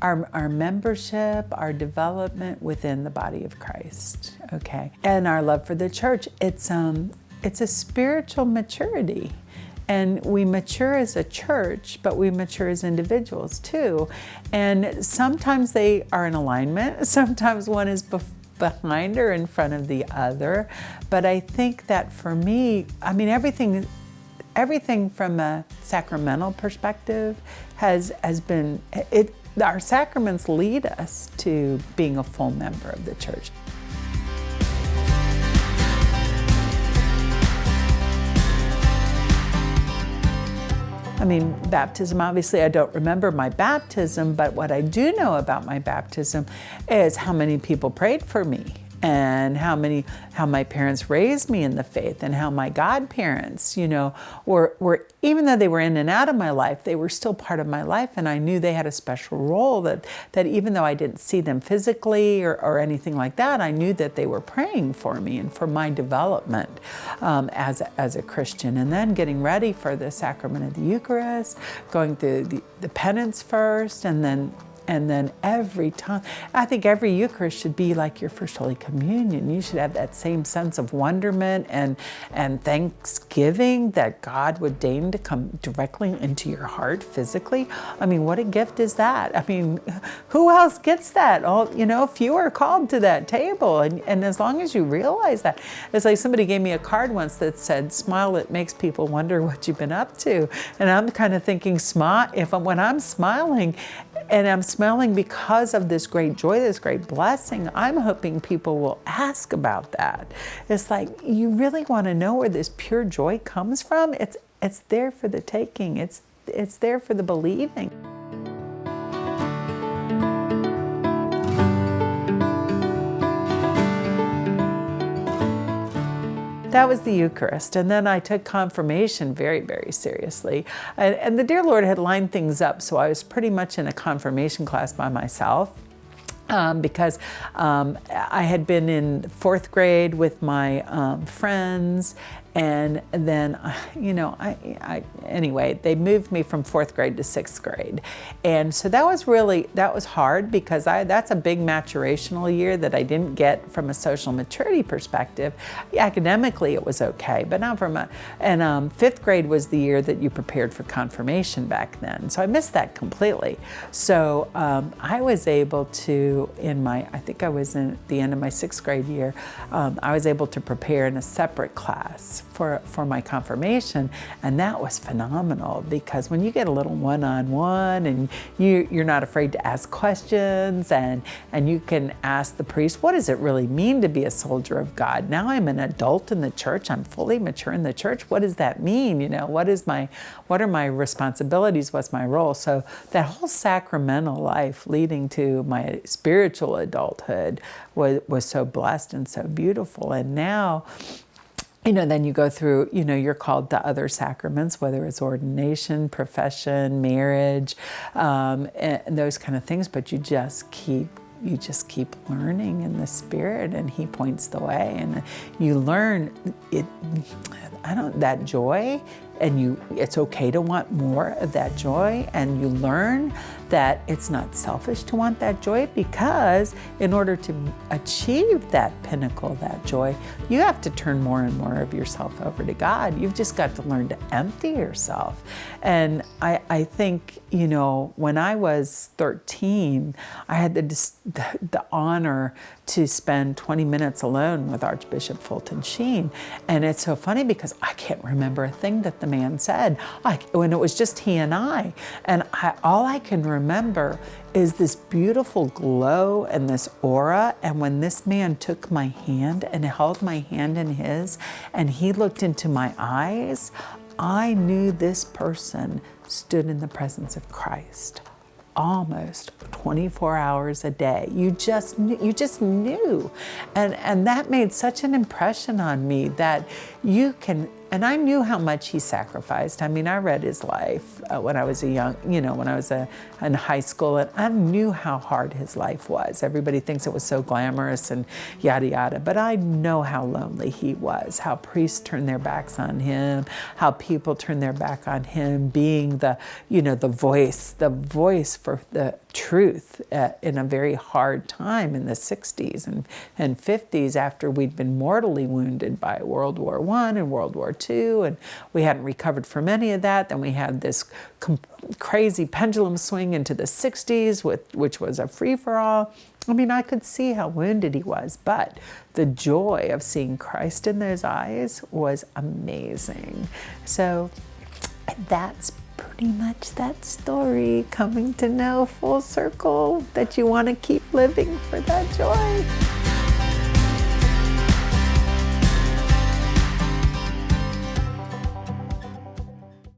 our membership, our development within the body of Christ, okay? And our love for the church, it's a spiritual maturity. And we mature as a church, but we mature as individuals too. And sometimes they are in alignment. Sometimes one is behind or in front of the other. But I think that for me, I mean, everything from a sacramental perspective has been, our sacraments lead us to being a full member of the church. I mean, baptism, obviously I don't remember my baptism, but what I do know about my baptism is how many people prayed for me, and how my parents raised me in the faith, and how my godparents, were even though they were in and out of my life, they were still part of my life, and I knew they had a special role that even though I didn't see them physically or anything like that, I knew that they were praying for me and for my development as a Christian. And then getting ready for the sacrament of the Eucharist, going through the penance first, and then every time, I think every Eucharist should be like your First Holy Communion. You should have that same sense of wonderment and thanksgiving that God would deign to come directly into your heart physically. I mean, what a gift is that? I mean, who else gets that? Few are called to that table. And as long as you realize that, it's like somebody gave me a card once that said, "Smile, it makes people wonder what you've been up to." And I'm kind of thinking, when I'm smiling, and I'm smiling because of this great joy, this great blessing, I'm hoping people will ask about that. It's like, you really want to know where this pure joy comes from? It's there for the taking. It's there for the believing. That was the Eucharist. And then I took confirmation very, very seriously. And the dear Lord had lined things up, so I was pretty much in a confirmation class by myself. Because I had been in 4th grade with my friends, and then, anyway, they moved me from 4th grade to 6th grade. And so that was hard, because that's a big maturational year that I didn't get from a social maturity perspective. Academically, it was okay, but not from and 5th grade was the year that you prepared for confirmation back then. So I missed that completely. So I was able to, I think I was in the end of my 6th grade year, I was able to prepare in a separate class for my confirmation, and that was phenomenal, because when you get a little one-on-one and you're not afraid to ask questions, and you can ask the priest, what does it really mean to be a soldier of God? Now I'm an adult in the church, I'm fully mature in the church, what does that mean? What are my responsibilities, what's my role? So that whole sacramental life leading to my spiritual adulthood was so blessed and so beautiful. And now, then you go through, you're called to other sacraments, whether it's ordination, profession, marriage, and those kind of things, but you just keep learning in the Spirit, and He points the way, and you learn that joy, and it's okay to want more of that joy, and you learn that it's not selfish to want that joy, because in order to achieve that pinnacle, that joy, you have to turn more and more of yourself over to God. You've just got to learn to empty yourself. And I think, when I was 13, I had the honor to spend 20 minutes alone with Archbishop Fulton Sheen. And it's so funny, because I can't remember a thing that the man said when it was just he and I. And all I can remember is this beautiful glow and this aura. And when this man took my hand and held my hand in his, and he looked into my eyes, I knew this person stood in the presence of Christ almost 24 hours a day. You just knew. And that made such an impression on me that you can And I knew how much he sacrificed. I mean, I read his life when I was in high school, and I knew how hard his life was. Everybody thinks it was so glamorous and yada yada, but I know how lonely he was, how priests turned their backs on him, how people turned their back on him, being the voice for the truth in a very hard time in the 60s and 50s, after we'd been mortally wounded by World War I and World War II, and we hadn't recovered from any of that. Then we had this crazy pendulum swing into the 60s, which was a free-for-all. I mean, I could see how wounded he was, but the joy of seeing Christ in those eyes was amazing. So that's pretty much that story, coming to know full circle that you want to keep living for that joy.